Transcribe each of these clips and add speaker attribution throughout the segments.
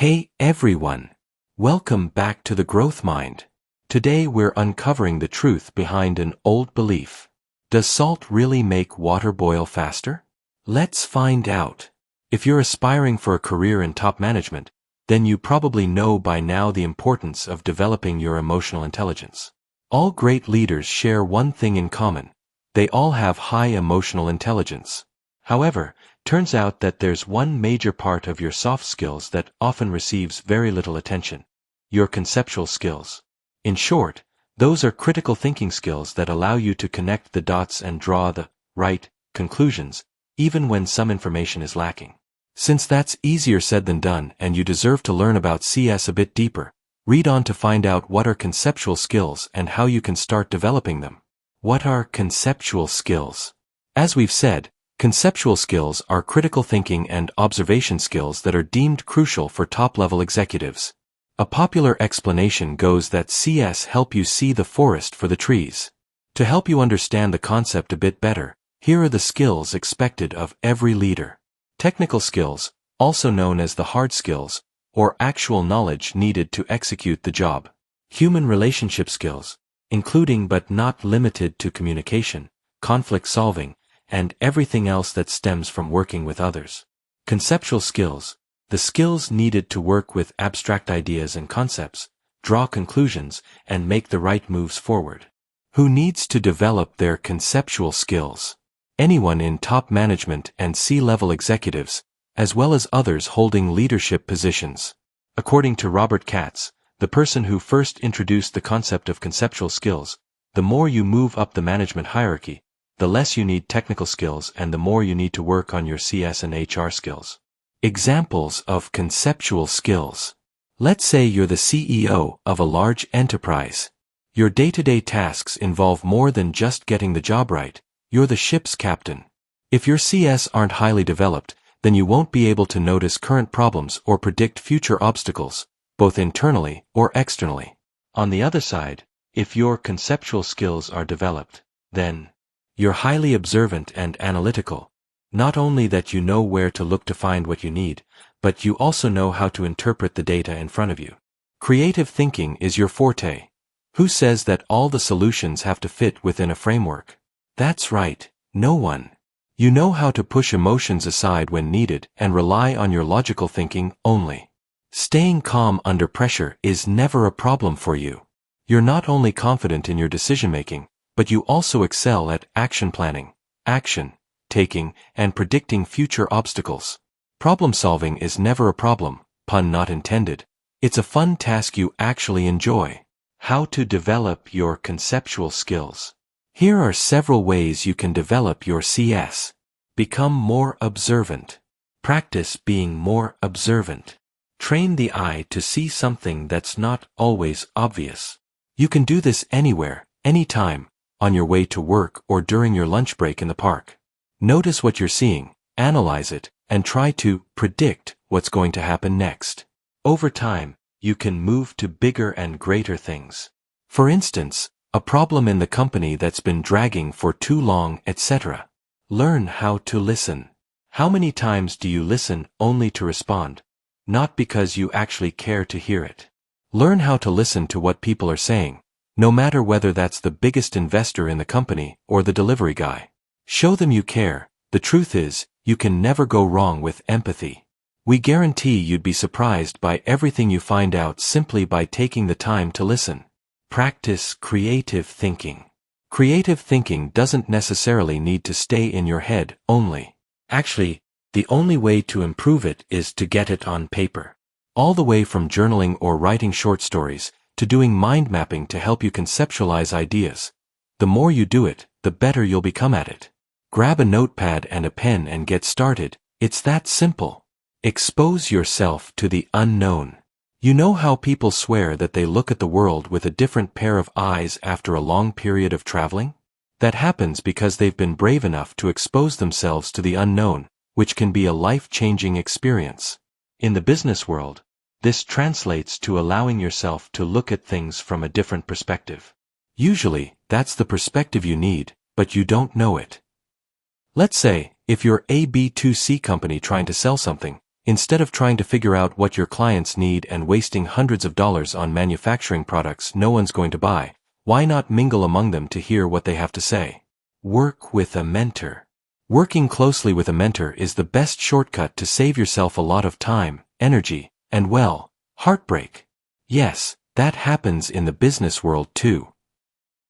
Speaker 1: Hey everyone! Welcome back to the Growth Mind. Today we're uncovering the truth behind an old belief. Does salt really make water boil faster? Let's find out. If you're aspiring for a career in top management, then you probably know by now the importance of developing your emotional intelligence. All great leaders share one thing in common. They all have high emotional intelligence. However, turns out that there's one major part of your soft skills that often receives very little attention. Your conceptual skills. In short, those are critical thinking skills that allow you to connect the dots and draw the right conclusions, even when some information is lacking. Since that's easier said than done and you deserve to learn about CS a bit deeper, read on to find out what are conceptual skills and how you can start developing them. What are conceptual skills? As we've said, conceptual skills are critical thinking and observation skills that are deemed crucial for top-level executives. A popular explanation goes that CS help you see the forest for the trees. To help you understand the concept a bit better, here are the skills expected of every leader. Technical skills, also known as the hard skills, or actual knowledge needed to execute the job. Human relationship skills, including but not limited to communication, conflict solving, and everything else that stems from working with others. Conceptual skills, the skills needed to work with abstract ideas and concepts, draw conclusions, and make the right moves forward. Who needs to develop their conceptual skills? Anyone in top management and C-level executives, as well as others holding leadership positions. According to Robert Katz, the person who first introduced the concept of conceptual skills, the more you move up the management hierarchy, the less you need technical skills and the more you need to work on your CS and HR skills. Examples of conceptual skills. Let's say you're the CEO of a large enterprise. Your day-to-day tasks involve more than just getting the job right. You're the ship's captain. If your CS aren't highly developed, then you won't be able to notice current problems or predict future obstacles, both internally or externally. On the other side, if your conceptual skills are developed, then you're highly observant and analytical. Not only that you know where to look to find what you need, but you also know how to interpret the data in front of you. Creative thinking is your forte. Who says that all the solutions have to fit within a framework? That's right, no one. You know how to push emotions aside when needed and rely on your logical thinking only. Staying calm under pressure is never a problem for you. You're not only confident in your decision-making, but you also excel at action planning, action taking, and predicting future obstacles. Problem solving is never a problem, pun not intended. It's a fun task you actually enjoy. How to develop your conceptual skills. Here are several ways you can develop your CS. Become more observant. Practice being more observant. Train the eye to see something that's not always obvious. You can do this anywhere, anytime, on your way to work or during your lunch break in the park. Notice what you're seeing, analyze it, and try to predict what's going to happen next. Over time, you can move to bigger and greater things. For instance, a problem in the company that's been dragging for too long, etc. Learn how to listen. How many times do you listen only to respond, not because you actually care to hear it? Learn how to listen to what people are saying, no matter whether that's the biggest investor in the company or the delivery guy. Show them you care. The truth is, you can never go wrong with empathy. We guarantee you'd be surprised by everything you find out simply by taking the time to listen. Practice creative thinking. Creative thinking doesn't necessarily need to stay in your head only. Actually, the only way to improve it is to get it on paper. All the way from journaling or writing short stories, to doing mind mapping to help you conceptualize ideas. The more you do it, the better you'll become at it. Grab a notepad and a pen and get started. It's that simple. Expose yourself to the unknown. You know how people swear that they look at the world with a different pair of eyes after a long period of traveling? That happens because they've been brave enough to expose themselves to the unknown, which can be a life-changing experience. In the business world, this translates to allowing yourself to look at things from a different perspective. Usually, that's the perspective you need, but you don't know it. Let's say, if you're a B2C company trying to sell something, Instead of trying to figure out what your clients need and wasting hundreds of dollars on manufacturing products no one's going to buy, why not mingle among them to hear what they have to say? Work with a mentor. Working closely with a mentor is the best shortcut to save yourself a lot of time, energy, and heartbreak. Yes, that happens in the business world too.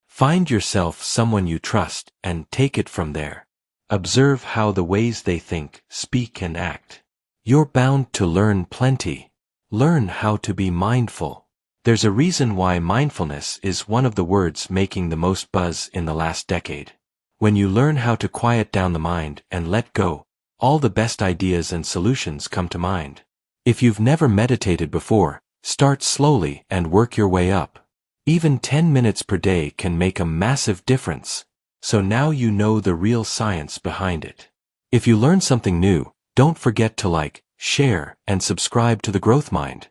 Speaker 1: Find yourself someone you trust and take it from there. Observe how the ways they think, speak, and act. You're bound to learn plenty. Learn how to be mindful. There's a reason why mindfulness is one of the words making the most buzz in the last decade. When you learn how to quiet down the mind and let go, all the best ideas and solutions come to mind. If you've never meditated before, start slowly and work your way up. Even 10 minutes per day can make a massive difference. So now you know the real science behind it. If you learn something new, don't forget to like, share, and subscribe to The Growth Mind.